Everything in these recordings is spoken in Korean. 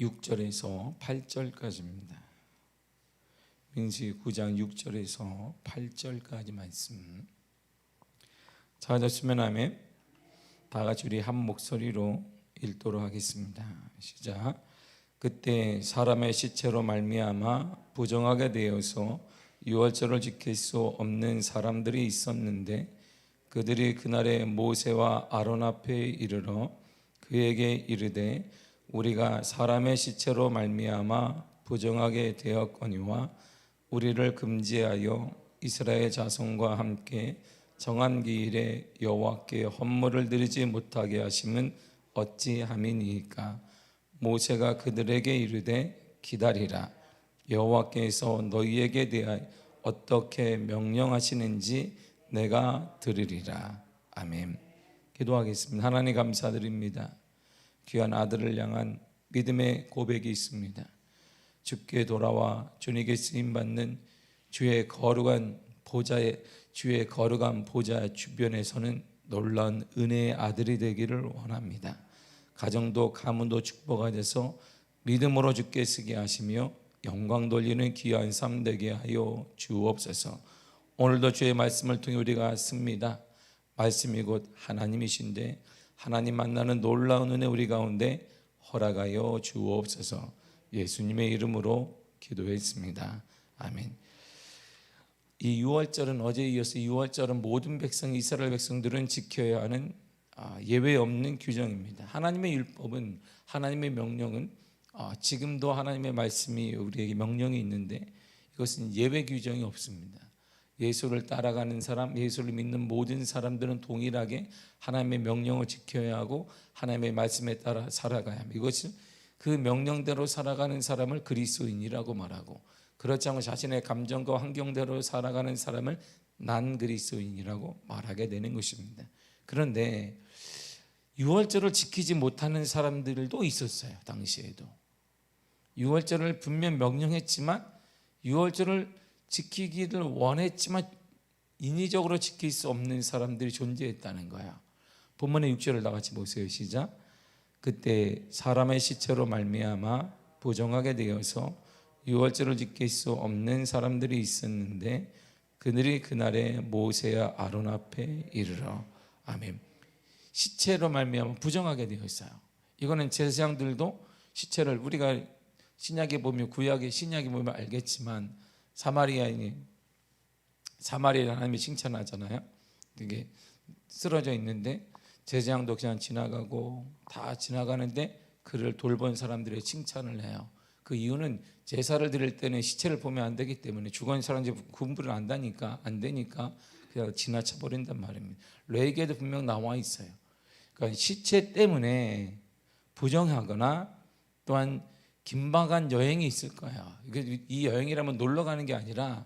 6절에서 8절까지입니다. 민수기 9장 6절에서 8절까지 말씀. 찾았으면 아멘. 다 같이 우리 한 목소리로 읽도록 하겠습니다. 시작. 그때 사람의 시체로 말미암아 부정하게 되어서 유월절을 지킬 수 없는 사람들이 있었는데 그들이 그날에 모세와 아론 앞에 이르러 그에게 이르되 우리가 사람의 시체로 말미암아 부정하게 되었거니와 우리를 금지하여 이스라엘 자손과 함께 정한 기일에 여호와께 헌물을 드리지 못하게 하심은 어찌함이니이까. 모세가 그들에게 이르되 기다리라. 여호와께서 너희에게 대하여 어떻게 명령하시는지 내가 들으리라. 아멘. 기도하겠습니다. 하나님 감사드립니다. 귀한 아들을 향한 믿음의 고백이 있습니다. 주께 돌아와 주님께 쓰임받는 주의 거룩한 보좌 주변에서는 놀라운 은혜의 아들이 되기를 원합니다. 가정도 가문도 축복이 돼서 믿음으로 주께 쓰게 하시며 영광 돌리는 귀한 삶 되게 하여 주옵소서. 오늘도 주의 말씀을 통해 우리가 씁니다. 말씀이 곧 하나님이신데 하나님 만나는 놀라운 은혜 우리 가운데 허락하여 주옵소서. 예수님의 이름으로 기도했습니다. 아멘. 이 유월절은 어제에 이어서 유월절은 모든 백성, 이스라엘 백성들은 지켜야 하는 예외 없는 규정입니다. 하나님의 율법은, 하나님의 명령은 지금도 하나님의 말씀이 우리에게 명령이 있는데 이것은 예외 규정이 없습니다. 예수를 따라가는 사람, 예수를 믿는 모든 사람들은 동일하게 하나님의 명령을 지켜야 하고 하나님의 말씀에 따라 살아가야 합니다. 이것은 그 명령대로 살아가는 사람을 그리스도인이라고 말하고, 그렇지 않고 자신의 감정과 환경대로 살아가는 사람을 난 그리스도인이라고 말하게 되는 것입니다. 그런데 유월절을 지키지 못하는 사람들도 있었어요. 당시에도 유월절을 분명 명령했지만 유월절을 지키기를 원했지만 인위적으로 지킬 수 없는 사람들이 존재했다는 거야. 본문의 6절을 다 같이 보세요. 시작. 그때 사람의 시체로 말미암아 부정하게 되어서 유월절을 지킬 수 없는 사람들이 있었는데 그들이 그날에 모세와 아론 앞에 이르러. 아멘. 시체로 말미암아 부정하게 되어 있어요. 이거는 제사장들도 시체를, 우리가 신약에 보면, 구약의 신약에 보면 알겠지만 사마리아인이, 사마리아를 하나님이 칭찬하잖아요. 이게 쓰러져 있는데 제사장도 그냥 지나가고 다 지나가는데 그를 돌본 사람들의 칭찬을 해요. 그 이유는 제사를 드릴 때는 시체를 보면 안 되기 때문에, 죽은 사람이 구분을 안 되니까 그냥 지나쳐 버린단 말입니다. 레위기에도 분명 나와 있어요. 그러니까 시체 때문에 부정하거나 또한 긴박한 여행이 있을 거야. 이 여행이라면 놀러 가는 게 아니라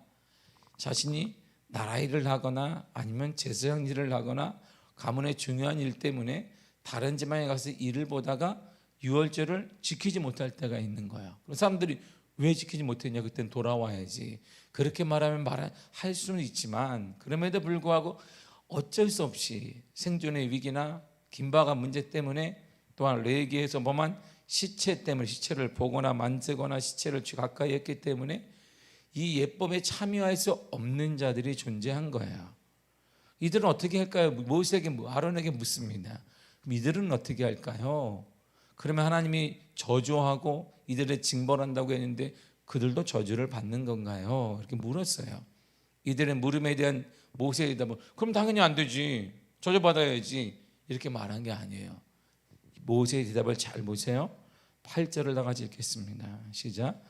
자신이 나라 일을 하거나 아니면 제사장 일을 하거나 가문의 중요한 일 때문에 다른 지방에 가서 일을 보다가 유월절을 지키지 못할 때가 있는 거야. 그런 사람들이 왜 지키지 못했냐? 그때는 돌아와야지. 그렇게 할 수는 있지만 그럼에도 불구하고 어쩔 수 없이 생존의 위기나 긴박한 문제 때문에, 또한 레위기에서 보면 시체 때문에, 시체를 보거나 만지거나 시체를 가까이 했기 때문에 이 예법에 참여할 수 없는 자들이 존재한 거예요. 이들은 어떻게 할까요? 모세에게, 아론에게 묻습니다. 그럼 이들은 어떻게 할까요? 그러면 하나님이 저주하고 이들을 징벌한다고 했는데 그들도 저주를 받는 건가요? 이렇게 물었어요. 이들의 물음에 대한 모세의 대답은 그럼 당연히 안 되지, 저주받아야지, 이렇게 말한 게 아니에요. 모세의 대답을 잘 보세요. 8절을 다 같이 읽겠습니다. 시작.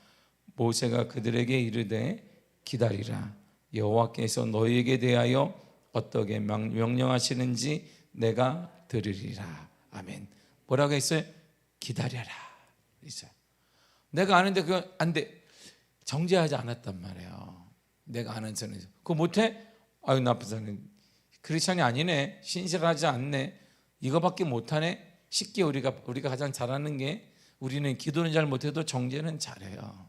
모세가 그들에게 이르되 기다리라. 여호와께서 너희에게 대하여 어떻게 명령하시는지 내가 들으리라. 아멘. 뭐라고 했어요? 기다려라 있어요. 내가 아는데 그거 안 돼. 정죄하지 않았단 말이에요. 내가 아는 선에서 그거 못해? 아유 나쁜 사람, 크리스천이 아니네, 신실하지 않네, 이거밖에 못하네. 쉽게 우리가 가장 잘하는 게, 우리는 기도는 잘 못해도 정죄는 잘해요.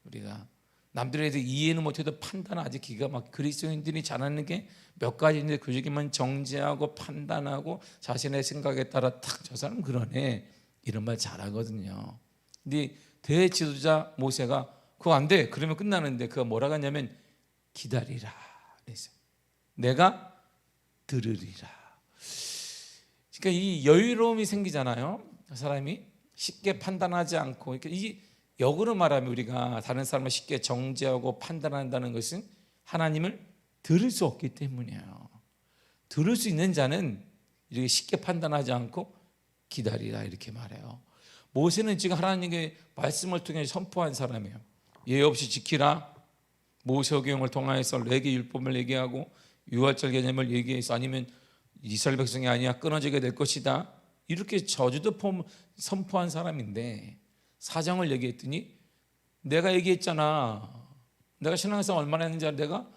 우리가 남들에 대해 이해는 못해도 판단은 아주 기가 막. 그리스도인들이 잘하는 게 몇 가지인데 그중에만 정죄하고 판단하고 자신의 생각에 따라 탁, 저 사람 그러네, 이런 말 잘하거든요. 근데 대지도자 모세가 그거 안 돼. 그러면 끝나는데 그가 뭐라고 하냐면 기다리라 그랬어요. 내가 들으리라. 그러니까 이 여유로움이 생기잖아요. 사람이 쉽게 판단하지 않고, 이 역으로 말하면 우리가 다른 사람을 쉽게 정죄하고 판단한다는 것은 하나님을 들을 수 없기 때문이에요. 들을 수 있는 자는 이렇게 쉽게 판단하지 않고 기다리라 이렇게 말해요. 모세는 지금 하나님의 말씀을 통해 선포한 사람이에요. 예의 없이 지키라. 모세오경을 통하여서 레위 율법을 얘기하고 유월절 개념을 얘기해서 아니면 이스라엘 백성이 아니야 끊어지게 될 것이다 이렇게 저주도 선포한 사람인데 사정을 얘기했더니 내가 얘기했잖아. 내가 신앙생활 얼마나 했는지 내가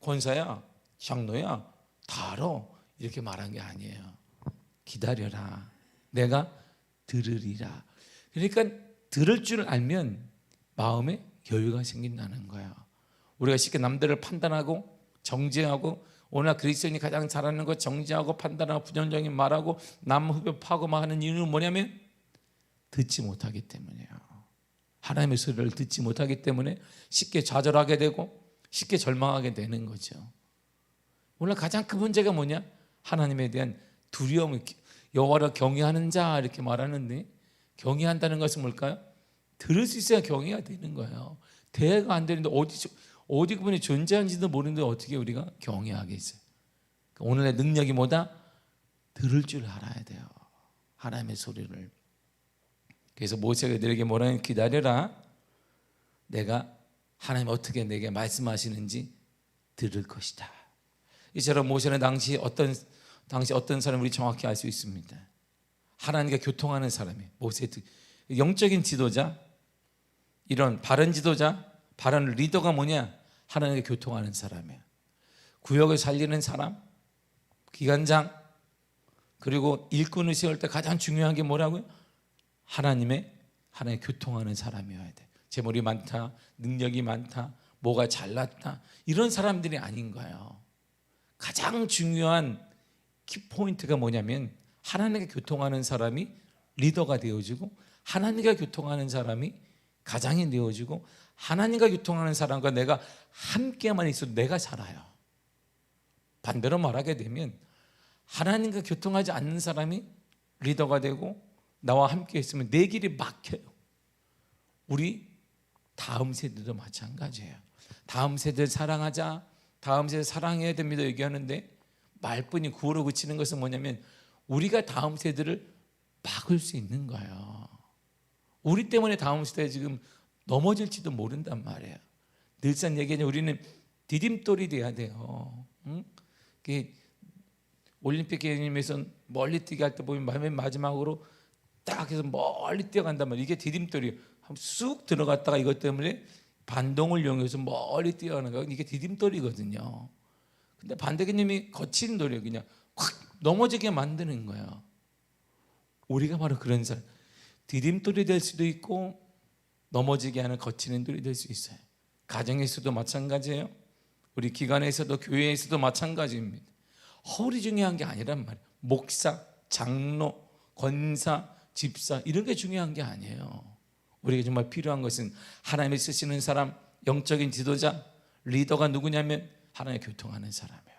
권사야 장로야 다 알아 이렇게 말한 게 아니에요. 기다려라. 내가 들으리라. 그러니까 들을 줄 알면 마음에 여유가 생긴다는 거예요. 우리가 쉽게 남들을 판단하고 정죄하고 오늘 그리스도인이 가장 잘하는 것 정죄하고 판단하고 부정적인 말하고 남 후벼 파고 막 하는 이유는 뭐냐면 듣지 못하기 때문이에요. 하나님의 소리를 듣지 못하기 때문에 쉽게 좌절하게 되고 쉽게 절망하게 되는 거죠. 오늘 가장 큰 문제가 뭐냐? 하나님에 대한 두려움. 여호와를 경외하는 자 이렇게 말하는데 경외한다는 것은 뭘까요? 들을 수 있어야 경외가 되는 거예요. 대화가 안 되는데 어디 그분이 존재하는지도 모르는데 어떻게 우리가 경외하겠어요? 오늘의 능력이 뭐다? 들을 줄 알아야 돼요. 하나님의 소리를. 그래서 모세가 그들에게 뭐라는 기다려라. 내가 하나님 어떻게 내게 말씀하시는지 들을 것이다. 이처럼 모세는 당시 어떤 사람을 우리 정확히 알 수 있습니다. 하나님과 교통하는 사람이에요. 모세 영적인 지도자, 이런 바른 지도자, 바른 리더가 뭐냐? 하나님과 교통하는 사람이에요. 구역을 살리는 사람, 기관장, 그리고 일꾼을 세울 때 가장 중요한 게 뭐라고요? 하나님의 교통하는 사람이어야 돼. 재물이 많다, 능력이 많다, 뭐가 잘났다 이런 사람들이 아닌 거예요. 가장 중요한 키포인트가 뭐냐면 하나님과 교통하는 사람이 리더가 되어지고 하나님과 교통하는 사람이 가장이 되어지고 하나님과 교통하는 사람과 내가 함께만 있어도 내가 살아요. 반대로 말하게 되면 하나님과 교통하지 않는 사람이 리더가 되고 나와 함께 있으면 내 길이 막혀요. 우리 다음 세대도 마찬가지예요. 다음 세대를 사랑하자, 다음 세대 사랑해야 됩니다 얘기하는데 말뿐이 구호로 그치는 것은 뭐냐면 우리가 다음 세대를 막을 수 있는 거예요. 우리 때문에 다음 세대에 지금 넘어질지도 모른단 말이에요. 늘상 얘기하는 우리는 디딤돌이 돼야 돼요. 응? 올림픽 개념에서 멀리 뛰기 할 때 보면 맨 마지막으로 딱 해서 멀리 뛰어간단 말이에요. 이게 디딤돌이에요. 쑥 들어갔다가 이것 때문에 반동을 이용해서 멀리 뛰어가는 거 이게 디딤돌이거든요. 근데 반대 개념이 거친 돌이에요. 그냥 확 넘어지게 만드는 거예요. 우리가 바로 그런 사람. 디딤돌이 될 수도 있고 넘어지게 하는 거치는 돌이 될 수 있어요. 가정에서도 마찬가지예요. 우리 기관에서도 교회에서도 마찬가지입니다. 허울이 중요한 게 아니란 말이에요. 목사, 장로, 권사, 집사 이런 게 중요한 게 아니에요. 우리가 정말 필요한 것은 하나님이 쓰시는 사람, 영적인 지도자, 리더가 누구냐면 하나님의 교통하는 사람이에요.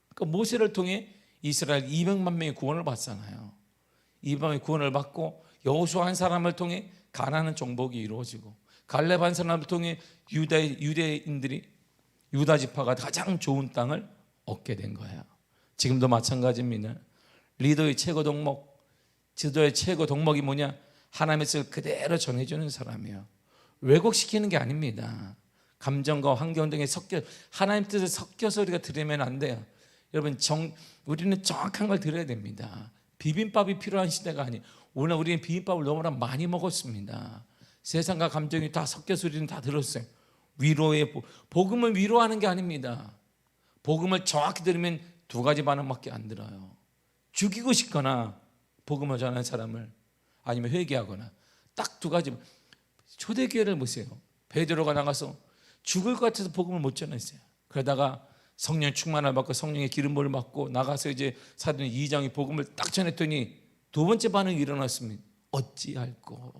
그러니까 모세를 통해 이스라엘 200만 명의 구원을 받잖아요. 200만 명의 구원을 받고 여호수아 한 사람을 통해 가나안 정복이 이루어지고 갈렙 한 사람을 통해 유대인들이 유다 지파가 가장 좋은 땅을 얻게 된 거예요. 지금도 마찬가지입니다. 리더의 최고 덕목, 지도의 최고 덕목이 뭐냐? 하나님의 뜻을 그대로 전해주는 사람이에요. 왜곡시키는 게 아닙니다. 감정과 환경 등에 하나님 뜻을 섞여서 우리가 들으면 안 돼요. 여러분 우리는 정확한 걸 들어야 됩니다. 비빔밥이 필요한 시대가 아니에요. 오늘 우리는 비빔밥을 너무나 많이 먹었습니다. 세상과 감정이 다 섞여서 우리는 다 들었어요. 복음을 위로하는 게 아닙니다. 복음을 정확히 들으면 두 가지 반응밖에 안 들어요. 죽이고 싶거나 복음을 전하는 사람을, 아니면 회개하거나. 딱 두 가지. 초대교회를 보세요. 베드로가 나가서 죽을 것 같아서 복음을 못 전했어요. 그러다가 성령 충만을 받고 성령의 기름부음을 받고 나가서 이제 사도행 2장의 복음을 딱 전했더니 두 번째 반응이 일어났습니다. 어찌할꼬?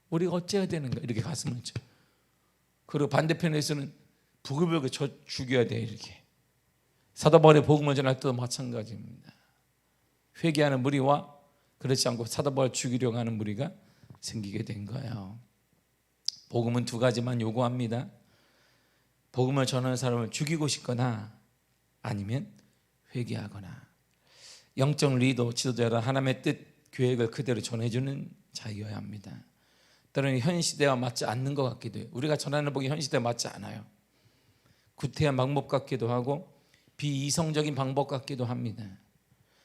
우리가 어찌해야 되는가? 이렇게 가슴을 쳐. 그리고 반대편에서는 부글부글 죽여야 돼. 이렇게. 사도 바울의 복음을 전할 때도 마찬가지입니다. 회개하는 무리와 그렇지 않고 사도 바울 죽이려고 하는 무리가 생기게 된 거예요. 복음은 두 가지만 요구합니다. 복음을 전하는 사람을 죽이고 싶거나 아니면 회개하거나. 영적 리더, 지도자라 하나님의 뜻, 계획을 그대로 전해주는 자여야 합니다. 때로는 현 시대와 맞지 않는 것 같기도 해요. 우리가 전하는 복이 현 시대와 맞지 않아요. 구태한 방법 같기도 하고 비이성적인 방법 같기도 합니다.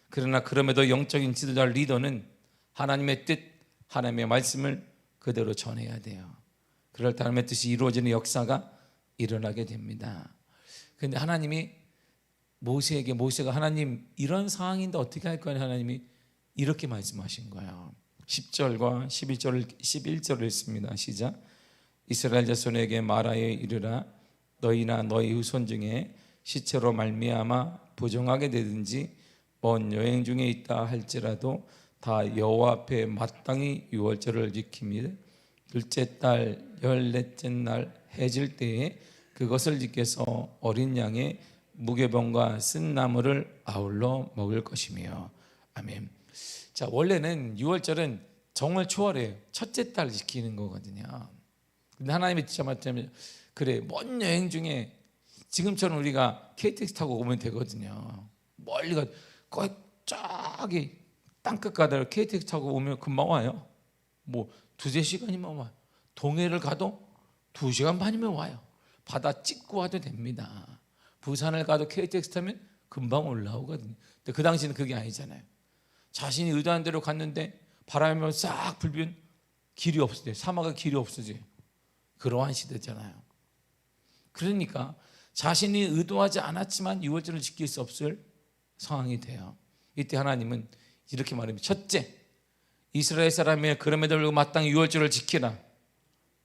그러나 그럼에도 영적인 지도자 리더는 하나님의 뜻, 하나님의 말씀을 그대로 전해야 돼요. 그럴 때 하나님의 뜻이 이루어지는 역사가 일어나게 됩니다. 그런데 하나님이 모세가 하나님 이런 상황인데 어떻게 할 거냐, 하나님이 이렇게 말씀하신 거예요. 10절과 11절을 읽습니다. 시작. 이스라엘 자손에게 말하여 이르라. 너희나 너희 후손 중에 시체로 말미암아 부정하게 되든지 먼 여행 중에 있다 할지라도 다 여호와 앞에 마땅히 유월절을 지키며 둘째 달 14째 날 해질 때에 그것을 지켜서 어린 양의 무교병과 쓴 나물을 아울러 먹을 것이며. 아멘. 자, 원래는 유월절은 정말 초월해요. 첫째 달 지키는 거거든요. 근데 하나님이 진짜 말하자면 그래, 먼 여행 중에 지금처럼 우리가 KTX 타고 오면 되거든요. 멀리 가 거의 저기 땅끝 가다가 KTX 타고 오면 금방 와요. 뭐 두세 시간이면 와요. 동해를 가도 2시간 반이면 와요. 바다 찍고 와도 됩니다. 부산을 가도 KTX 타면 금방 올라오거든요. 근데 그 당시는 그게 아니잖아요. 자신이 의도한 대로 갔는데 바람이 싹 불면 길이 없어져요. 사막에 길이 없어져요. 그러한 시대잖아요. 그러니까 자신이 의도하지 않았지만 유월절을 지킬 수 없을 상황이 돼요. 이때 하나님은 이렇게 말합니다. 첫째, 이스라엘 사람의 그럼에도 불구하고 마땅히 유월절을 지키라.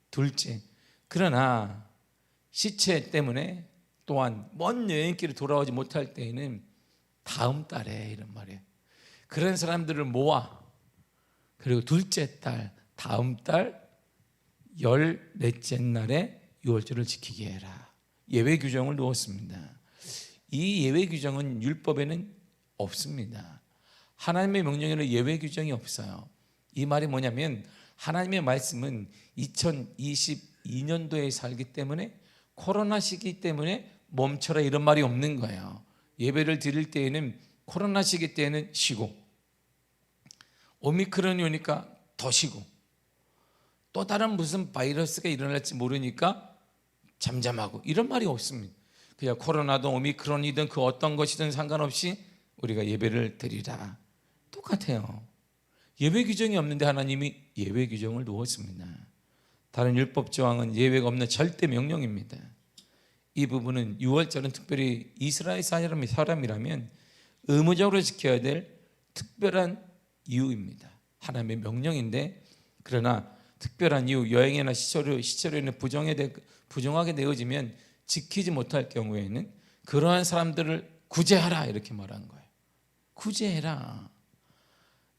둘째, 그러나 시체 때문에 또한 먼 여행길을 돌아오지 못할 때에는 다음 달에, 이런 말이에요. 그런 사람들을 모아, 그리고 둘째 달, 다음 달 14째 날에 유월절을 지키게 해라. 예외 규정을 두었습니다. 이 예외 규정은 율법에는 없습니다. 하나님의 명령에는 예외 규정이 없어요. 이 말이 뭐냐면 하나님의 말씀은 2022년도에 살기 때문에, 코로나 시기 때문에 멈춰라 이런 말이 없는 거예요. 예배를 드릴 때에는 코로나 시기 때에는 쉬고, 오미크론이 오니까 더 쉬고, 또 다른 무슨 바이러스가 일어날지 모르니까 잠잠하고, 이런 말이 없습니다. 그냥 코로나든 오미크론이든 그 어떤 것이든 상관없이 우리가 예배를 드리라. 똑같아요. 예배 규정이 없는데 하나님이 예배 규정을 두었습니다. 다른 율법 조항은 예외가 없는 절대 명령입니다. 이 부분은 유월절은 특별히 이스라엘 사람이라면 의무적으로 지켜야 될 특별한 이유입니다. 하나님의 명령인데, 그러나 특별한 이유, 여행이나 시체로 인해 부정하게 되어지면 지키지 못할 경우에는 그러한 사람들을 구제하라, 이렇게 말한 거예요. 구제해라.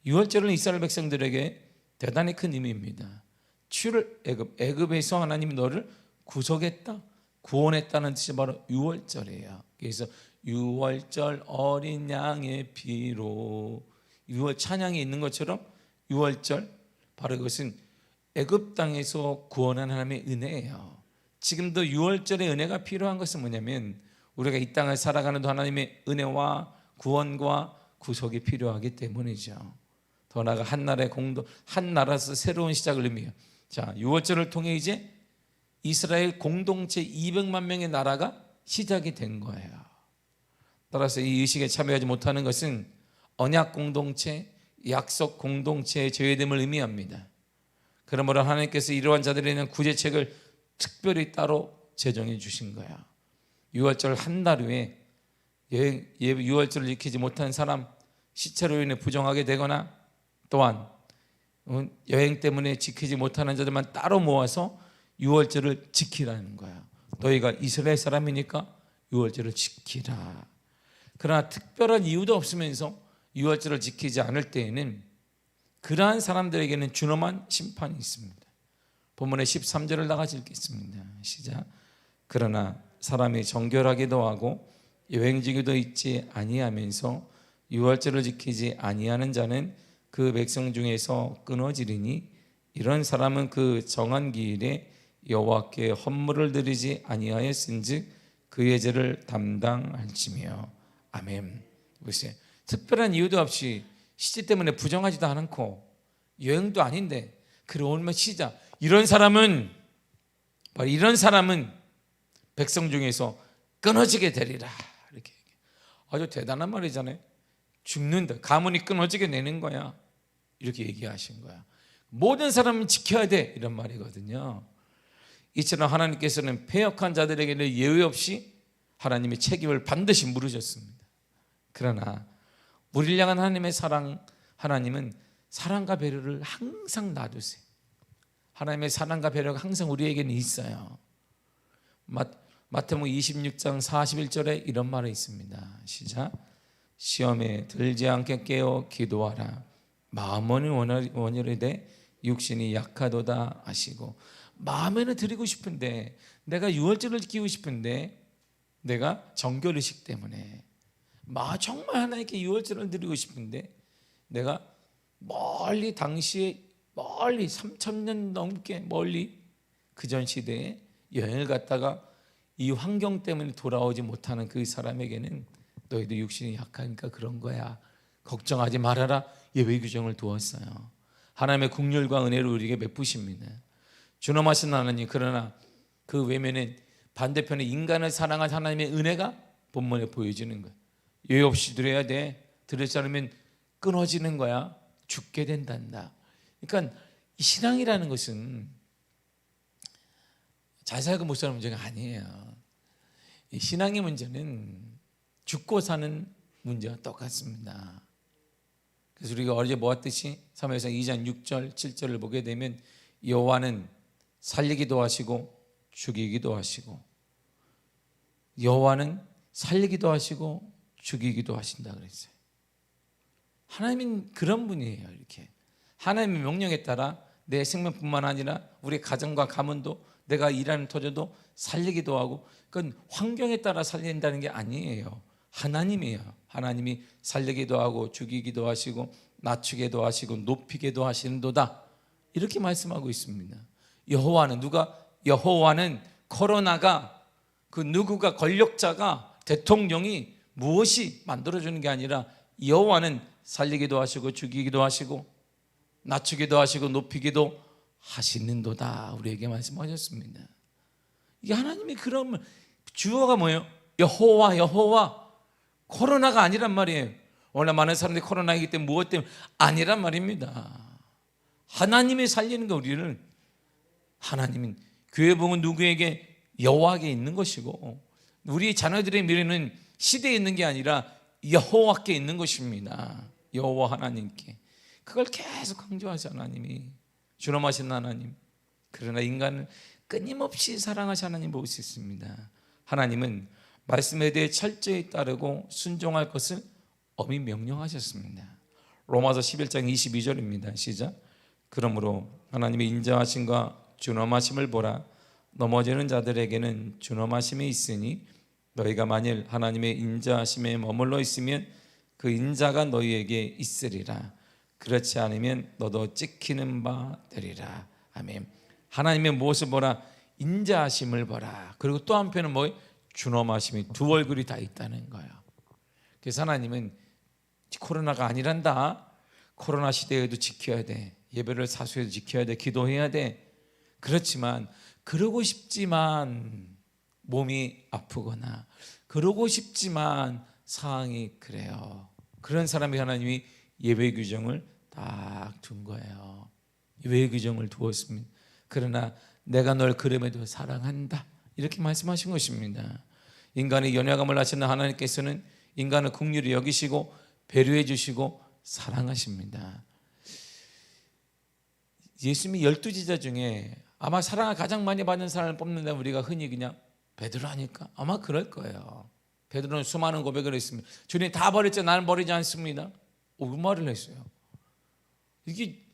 유월절은 이스라엘 백성들에게 대단히 큰 의미입니다. 출애굽, 애굽에서 하나님이 너를 구속했다, 구원했다는 뜻이 바로 유월절이에요. 그래서 유월절 어린 양의 피로, 유월 찬양이 있는 것처럼 유월절, 바로 그것은 애굽 땅에서 구원한 하나님의 은혜예요. 지금도 유월절의 은혜가 필요한 것은 뭐냐면 우리가 이 땅을 살아가는 하나님의 은혜와 구원과 구속이 필요하기 때문이죠. 더 나아가 한 나라에서 새로운 시작을 의미해요. 자, 유월절을 통해 이제 이스라엘 공동체 200만 명의 나라가 시작이 된 거예요. 따라서 이 의식에 참여하지 못하는 것은 언약 공동체, 약속 공동체의 제외됨을 의미합니다. 그러므로 하나님께서 이러한 자들에 대한 구제책을 특별히 따로 제정해 주신 거야. 유월절 한 달 후에 유월절을 지키지 못한 사람, 시체로 인해 부정하게 되거나 또한 여행 때문에 지키지 못하는 자들만 따로 모아서 유월절을 지키라는 거야. 너희가 이스라엘 사람이니까 유월절을 지키라. 그러나 특별한 이유도 없으면서 유월절을 지키지 않을 때에는 그러한 사람들에게는 준엄한 심판이 있습니다. 본문의 13절을 다 같이 읽겠습니다. 시작. 그러나 사람이 정결하기도 하고 여행지기도 있지 아니하면서 유월절을 지키지 아니하는 자는 그 백성 중에서 끊어지리니 이런 사람은 그 정한 기일에 여호와께 헌물을 드리지 아니하였은즉 그의 죄를 담당할지며. 아멘. 보세요. 특별한 이유도 없이 시제 때문에 부정하지도 않고 여행도 아닌데 그러면 시작. 이런 사람은 백성 중에서 끊어지게 되리라. 이렇게 아주 대단한 말이잖아요. 죽는다. 가문이 끊어지게 내는 거야. 이렇게 얘기하신 거야. 모든 사람은 지켜야 돼. 이런 말이거든요. 이처럼 하나님께서는 패역한 자들에게는 예외 없이 하나님의 책임을 반드시 물으셨습니다. 그러나 우리를 향한 하나님의 사랑, 하나님은 사랑과 배려를 항상 놔두세요. 하나님의 사랑과 배려가 항상 우리에게는 있어요. 마태복음 26장 41절에 이런 말이 있습니다. 시작. 시험에 들지 않게 깨어 기도하라. 마음은 원활이되 육신이 약하도다 하시고. 마음에는 드리고 싶은데, 내가 유월절을 지키고 싶은데, 내가 정결의식 때문에 정말 하나님께 유월절을 드리고 싶은데 내가 당시에 멀리 3,000년 넘게 멀리 그전 시대에 여행을 갔다가 이 환경 때문에 돌아오지 못하는 그 사람에게는 너희도 육신이 약하니까 그런 거야, 걱정하지 말아라, 예외 규정을 두었어요. 하나님의 긍휼과 은혜를 우리에게 베푸십니다. 준엄하신 하나님. 그러나 그 외면은 반대편에 인간을 사랑한 하나님의 은혜가 본문에 보여지는 거야. 예외 없이 드려야 돼. 드리지 않으면 끊어지는 거야. 죽게 된단다. 그러니까 이 신앙이라는 것은 잘 살고 못 사는 문제가 아니에요. 이 신앙의 문제는 죽고 사는 문제와 똑같습니다. 그래서 우리가 어제 보았듯이 사무엘상 2장 6절 7절을 보게 되면 여호와는 살리기도 하시고 죽이기도 하시고, 여호와는 살리기도 하시고 죽이기도 하신다 그랬어요. 하나님은 그런 분이에요. 이렇게 하나님의 명령에 따라 내 생명뿐만 아니라 우리 가정과 가문도, 내가 일하는 터전도 살리기도 하고, 그건 환경에 따라 살린다는 게 아니에요. 하나님이에요. 하나님이 살리기도 하고 죽이기도 하시고 낮추기도 하시고 높이기도 하시는도다. 이렇게 말씀하고 있습니다. 여호와는 코로나가 그 누구가 권력자가 대통령이 무엇이 만들어주는 게 아니라 여호와는 살리기도 하시고 죽이기도 하시고 낮추기도 하시고 높이기도 하시는도다. 우리에게 말씀하셨습니다. 이게 하나님이 그런 주어가 뭐예요? 여호와. 코로나가 아니란 말이에요. 오늘 많은 사람들이 코로나이기 때문에 무엇 때문에 아니란 말입니다. 하나님이 살리는 거. 우리를 하나님은 교회 복은 누구에게? 여호와에게 있는 것이고, 우리 자녀들의 미래는 시대에 있는 게 아니라 여호와께 있는 것입니다. 여호와 하나님께. 그걸 계속 강조하시 하나님이 준엄하신 하나님. 그러나 인간을 끊임없이 사랑하시 하나님 볼 수 있습니다. 하나님은 말씀에 대해 철저히 따르고 순종할 것을 엄히 명령하셨습니다. 로마서 11장 22절입니다. 시작. 그러므로 하나님의 인자하심과 준엄하심을 보라. 넘어지는 자들에게는 준엄하심이 있으니 너희가 만일 하나님의 인자하심에 머물러 있으면 그 인자가 너희에게 있으리라. 그렇지 않으면 너도 찍히는 바 되리라. 아멘. 하나님의 무엇을 보라? 인자하심을 보라. 그리고 또 한편은 뭐예요? 준엄하심이 두 얼굴이 다 있다는 거예요. 그래서 하나님은 코로나가 아니란다. 코로나 시대에도 지켜야 돼. 예배를 사수해도 지켜야 돼. 기도해야 돼. 그렇지만 그러고 싶지만 몸이 아프거나 그러고 싶지만 상황이 그래요. 그런 사람이 하나님이 예배 규정을 딱 둔 거예요. 예배 규정을 두었습니다. 그러나 내가 널 그럼에도 사랑한다. 이렇게 말씀하신 것입니다. 인간의 연약함을 아시는 하나님께서는 인간을 긍휼히 여기시고 배려해 주시고 사랑하십니다. 예수님이 12제자 중에 아마 사랑을 가장 많이 받는 사람을 뽑는다면 우리가 흔히 그냥 베드로 하니까 아마 그럴 거예요. 베드로는 수많은 고백을 했습니다. 주님 다 버렸죠. 나는 버리지 않습니다. 그 말을 했어요. 이게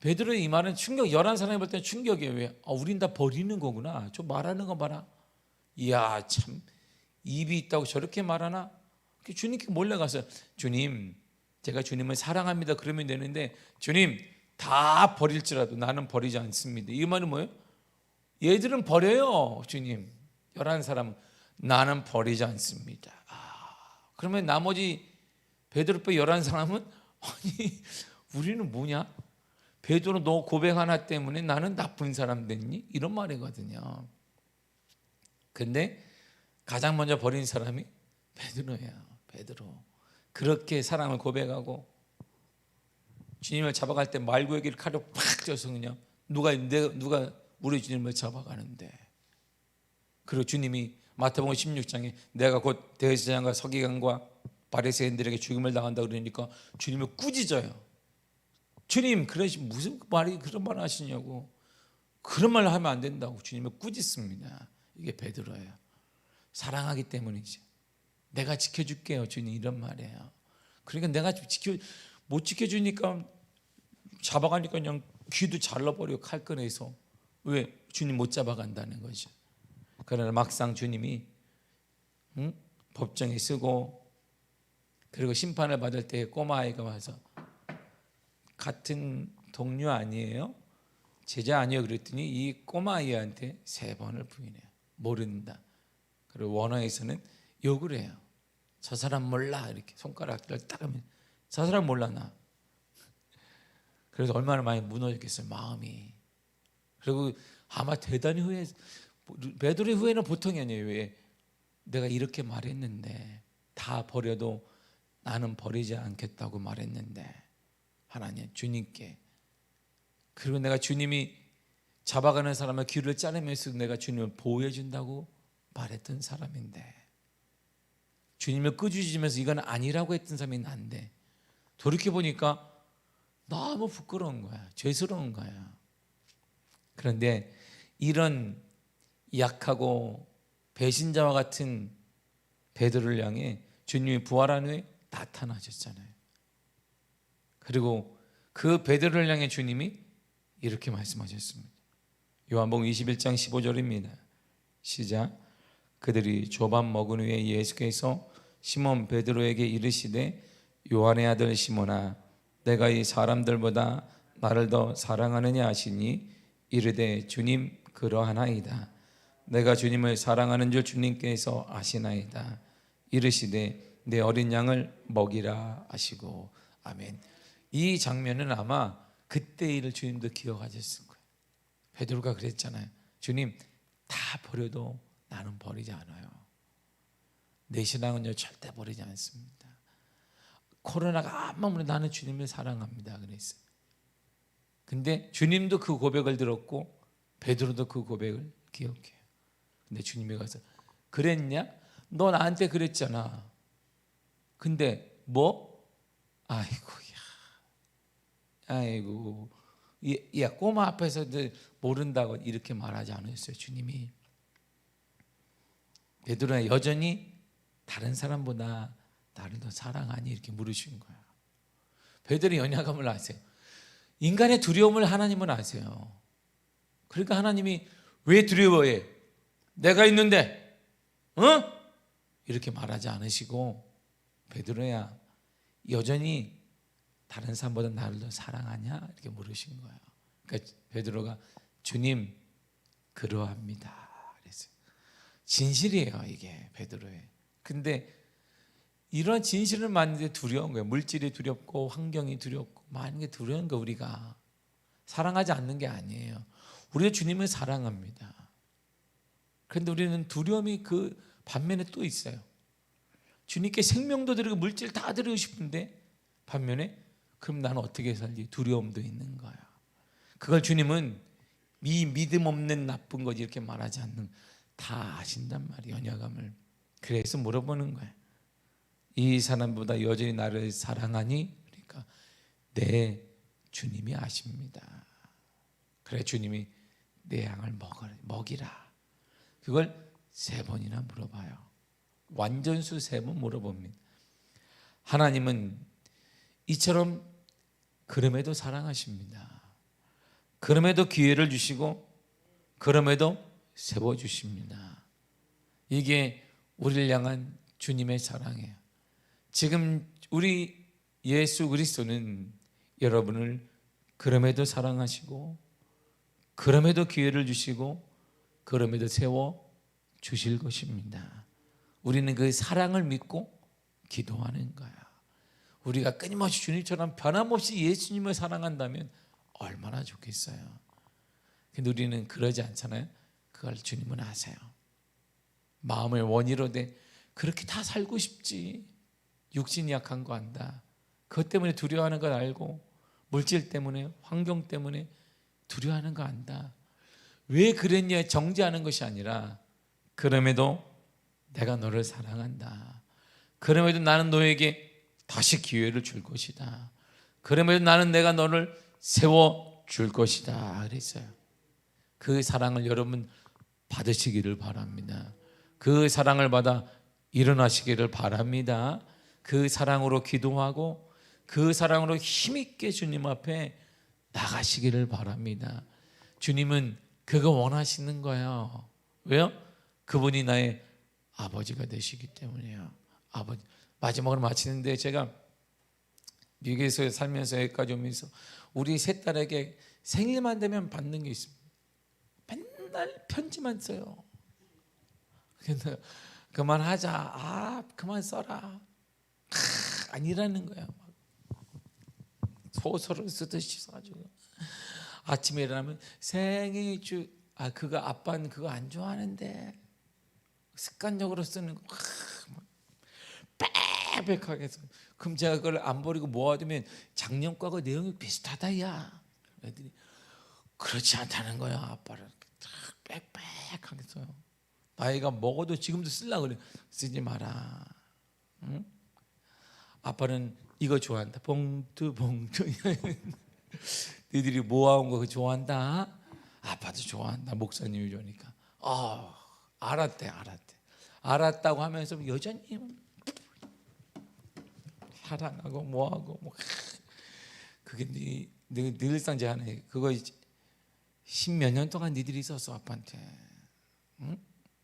베드로의 이 말은 충격, 11사람이 볼 때는 충격이에요. 왜? 우린 다 버리는 거구나. 저 말하는 거 봐라. 이야, 참 입이 있다고 저렇게 말하나? 주님께 몰래 가서, 주님, 제가 주님을 사랑합니다 그러면 되는데, 주님, 다 버릴지라도 나는 버리지 않습니다. 이 말은 뭐예요? 얘들은 버려요. 주님, 11사람 나는 버리지 않습니다. 그러면 나머지 베드로 빼 11사람은 아니 우리는 뭐냐? 베드로 너 고백 하나 때문에 나는 나쁜 사람 됐니? 이런 말이거든요. 근데 가장 먼저 버린 사람이 베드로예요. 베드로. 그렇게 사랑을 고백하고 주님을 잡아갈 때 말구에게를 칼로 팍 쪄서 그냥 누가 우리 주님을 잡아가는데, 그리고 주님이 마태복음 16장에 내가 곧 대제사장과 서기관과 바리새인들에게 죽임을 당한다 그러니까 주님을 꾸짖어요. 주님, 무슨 말이 그런 말 하시냐고. 그런 말 하면 안 된다고 주님을 꾸짖습니다. 이게 베드로예요. 사랑하기 때문이지. 내가 지켜줄게요 주님, 이런 말이에요. 그러니까 내가 못 지켜주니까 잡아가니까 그냥 귀도 잘라버려, 칼 꺼내서. 왜? 주님 못 잡아간다는 거죠. 그러나 막상 주님이 법정에 쓰고 그리고 심판을 받을 때 꼬마아이가 와서 같은 동료 아니에요? 제자 아니에요? 그랬더니 이 꼬마아이한테 3번을 부인해요. 모른다. 그리고 원어에서는 욕을 해요. 저 사람 몰라, 이렇게 손가락을 딱 하면 저 사람 몰라 나. 그래서 얼마나 많이 무너졌겠어요, 마음이. 그리고 아마 대단히 베드로의 후회는 보통이 아니에요. 왜? 내가 이렇게 말했는데, 다 버려도 나는 버리지 않겠다고 말했는데, 하나님, 주님께. 그리고 내가 주님이 잡아가는 사람의 귀를 자르면서 내가 주님을 보호해 준다고 말했던 사람인데, 주님을 꾸짖으면서 이건 아니라고 했던 사람이 난데, 돌이켜보니까 너무 부끄러운 거야. 죄스러운 거야. 그런데 이런 약하고 배신자와 같은 베드로를 향해 주님이 부활한 후에 나타나셨잖아요. 그리고 그 베드로를 향해 주님이 이렇게 말씀하셨습니다. 요한복음 21장 15절입니다. 시작. 그들이 조밥 먹은 후에 예수께서 시몬 베드로에게 이르시되, 요한의 아들 시몬아, 내가 이 사람들보다 나를 더 사랑하느냐 하시니, 이르되 주님, 그러하나이다. 내가 주님을 사랑하는 줄 주님께서 아시나이다. 이르시되 내 어린 양을 먹이라 하시고. 아멘. 이 장면은 아마 그때 일을 주님도 기억하셨을 거예요. 베드로가 그랬잖아요. 주님, 다 버려도 나는 버리지 않아요. 내 신앙은요 절대 버리지 않습니다. 코로나가 아무리 나는 주님을 사랑합니다 그랬어요. 근데 주님도 그 고백을 들었고 베드로도 그 고백을 기억해요. 근데 주님이 가서, 그랬냐? 너 나한테 그랬잖아. 근데 뭐? 아이고, 야 꼬마 앞에서 모른다고 이렇게 말하지 않으셨어요. 주님이. 베드로는 여전히 다른 사람보다 나를 더 사랑하니 이렇게 물으신 거예요. 베드로의 연약함을 아세요. 인간의 두려움을 하나님은 아세요. 그러니까 하나님이 왜 두려워해? 내가 있는데 이렇게 말하지 않으시고, 베드로야 여전히 다른 사람보다 나를 더 사랑하냐? 이렇게 물으신 거예요. 그러니까 베드로가 주님, 그러합니다 그랬어요. 진실이에요 이게 베드로의. 근데 이런 진실을 만드는데 두려운 거예요. 물질이 두렵고 환경이 두렵고 많은 게 두려운 거. 우리가 사랑하지 않는 게 아니에요. 우리가 주님을 사랑합니다. 그런데 우리는 두려움이 그 반면에 또 있어요. 주님께 생명도 드리고 물질 다 드리고 싶은데 반면에 그럼 나는 어떻게 살지? 두려움도 있는 거야. 그걸 주님은 믿음 없는 나쁜 거지 이렇게 말하지 않는, 다 아신단 말이에요. 연약함을. 그래서 물어보는 거예요. 이 사람보다 여전히 나를 사랑하니? 그러니까 네, 주님이 아십니다. 그래, 주님이 내 양을 먹이라. 그걸 3번이나 물어봐요. 완전수 3번 물어봅니다. 하나님은 이처럼 그럼에도 사랑하십니다. 그럼에도 기회를 주시고 그럼에도 세워주십니다. 이게 우리를 향한 주님의 사랑이에요. 지금 우리 예수 그리스도는 여러분을 그럼에도 사랑하시고 그럼에도 기회를 주시고 그럼에도 세워 주실 것입니다. 우리는 그 사랑을 믿고 기도하는 거야. 우리가 끊임없이 주님처럼 변함없이 예수님을 사랑한다면 얼마나 좋겠어요. 근데 우리는 그러지 않잖아요. 그걸 주님은 아세요. 마음을 원의로 돼 그렇게 다 살고 싶지. 육신이 약한 거 안다. 그것 때문에 두려워하는 걸 알고 물질 때문에 환경 때문에 두려워하는 거 안다. 왜 그랬냐 정죄하는 것이 아니라 그럼에도 내가 너를 사랑한다. 그럼에도 나는 너에게 다시 기회를 줄 것이다. 그럼에도 나는 내가 너를 세워줄 것이다 그랬어요. 그 사랑을 여러분 받으시기를 바랍니다. 그 사랑을 받아 일어나시기를 바랍니다. 그 사랑으로 기도하고 그 사랑으로 힘있게 주님 앞에 나가시기를 바랍니다. 주님은 그거 원하시는 거예요. 왜요? 그분이 나의 아버지가 되시기 때문이에요. 아버지. 마지막으로 마치는데 제가 미국에서 살면서 여기까지 오면서 우리 세 딸에게 생일만 되면 받는 게 있습니다. 맨날 편지만 써요. 그래서 그만하자. 그만 써라. 아니라는 거야. 소설을 쓰듯이 써가지고 아침에 일어나면 생일 그거 아빠는 그거 안 좋아하는데 습관적으로 쓰는 거 빽빽하게 써. 그럼 제가 그걸 안 버리고 모아두면 작년 거하고 내용이 비슷하다 야. 애들이 그렇지 않다는 거야. 아빠를 빽빽하게 써요. 나이가 먹어도 지금도 쓰려고 그래. 쓰지 마라. 응? 아빠는 이거 좋아한다. 봉투 너희들이 모아온 거 좋아한다. 아빠도 좋아한다. 목사님이 좋으니까. 알았다고 하면서 여전히 사랑하고 뭐하고 그게 늘상 제가 하는 그거 10몇 년 동안 니들이 있었어 아빠한테. 응?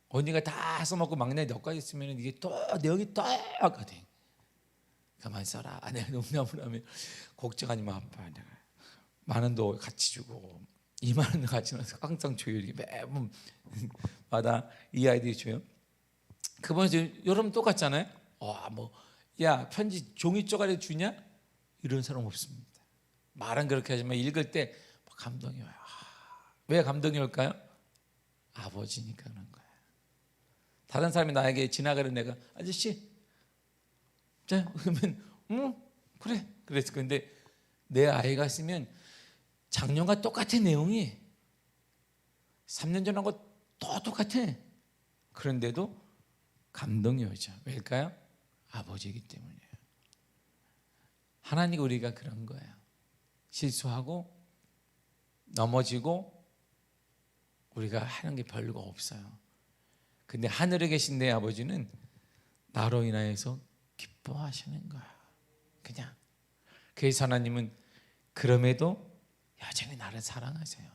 언니가 다 써먹고 막내 너까지 있으면 이게 또 내용이 똑같아. 가만 써라. 내가 농담을 하면 걱정하지 마 아빠. 내가 만 원도 같이 주고 2만 원도 같이 넣어서 항상 줘요. 매번마다 이 아이들이 줘요. 그번에 여러분 똑같잖아요. 야 편지 종이 쪼가리 주냐? 이런 사람 없습니다. 말은 그렇게 하지만 읽을 때 감동이 와요. 왜 감동이 올까요? 아버지니까 그런 거예요. 다른 사람이 나에게 지나가는 내가 아저씨 자 그러면 그래 그랬을 건데 내 아이가 쓰면 작년과 똑같은 내용이 3년 전하고 또 똑같아. 그런데도 감동이 오죠. 왜일까요? 아버지이기 때문이에요. 하나님 우리가 그런 거예요. 실수하고 넘어지고 우리가 하는 게 별거 없어요. 근데 하늘에 계신 내 아버지는 나로 인하여서 기뻐하시는 거야. 그냥. 그래서 하나님은 그럼에도 여전히 나를 사랑하세요.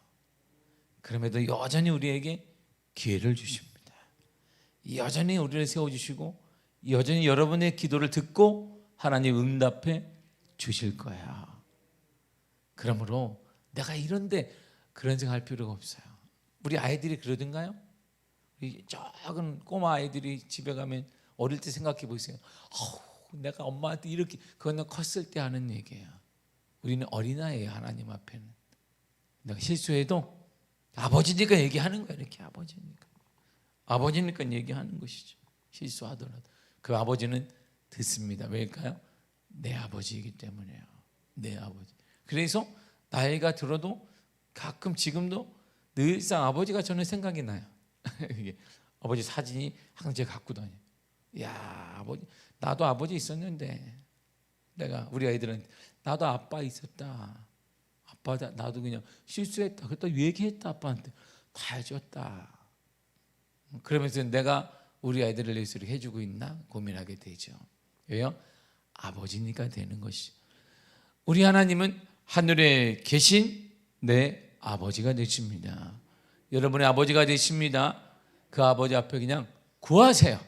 그럼에도 여전히 우리에게 기회를 주십니다. 여전히 우리를 세워주시고 여전히 여러분의 기도를 듣고 하나님 응답해 주실 거야. 그러므로 내가 이런데 그런 생각할 필요가 없어요. 우리 아이들이 그러던가요? 우리 작은 꼬마 아이들이 집에 가면 어릴 때 생각해 보세요. 내가 엄마한테 이렇게 그거는 컸을 때 하는 얘기예요. 우리는 어린아이예요. 하나님 앞에는. 내가 실수해도 아버지니까 얘기하는 거예요. 이렇게 아버지니까 얘기하는 것이죠. 실수하더라도 그 아버지는 듣습니다. 왜일까요? 내 아버지이기 때문이에요. 내 아버지. 그래서 나이가 들어도 가끔 지금도 늘상 아버지가 저는 생각이 나요. 아버지 사진이 항상 제가 갖고 다녀요. 야, 아버지, 나도 아버지 있었는데 내가 우리 아이들은 나도 아빠 있었다. 아빠 나도 그냥 실수했다. 그랬다 얘기했다 아빠한테 다 해줬다. 그러면서 내가 우리 아이들을 위해서 이렇게 해주고 있나 고민하게 되죠. 왜요? 아버지니까 되는 것이. 우리 하나님은 하늘에 계신 내 아버지가 되십니다. 여러분의 아버지가 되십니다. 그 아버지 앞에 그냥 구하세요.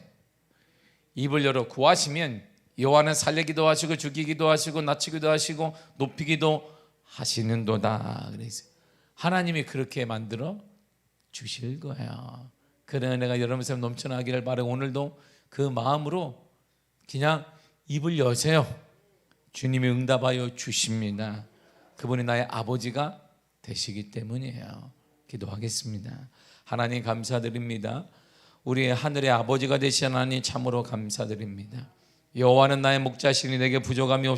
입을 열어 구하시면 여호와는 살리기도 하시고 죽이기도 하시고 낮추기도 하시고 높이기도 하시는도다. 그래서 하나님이 그렇게 만들어 주실 거예요. 그런 은혜가 여러분 삶에 넘쳐나기를 바라고 오늘도 그 마음으로 그냥 입을 여세요. 주님이 응답하여 주십니다. 그분이 나의 아버지가 되시기 때문이에요. 기도하겠습니다. 하나님 감사드립니다. 우리의 하늘의 아버지가 되신 하나님 참으로 감사드립니다. 여호와는 나의 목자시니 내게 부족함이 없습니다.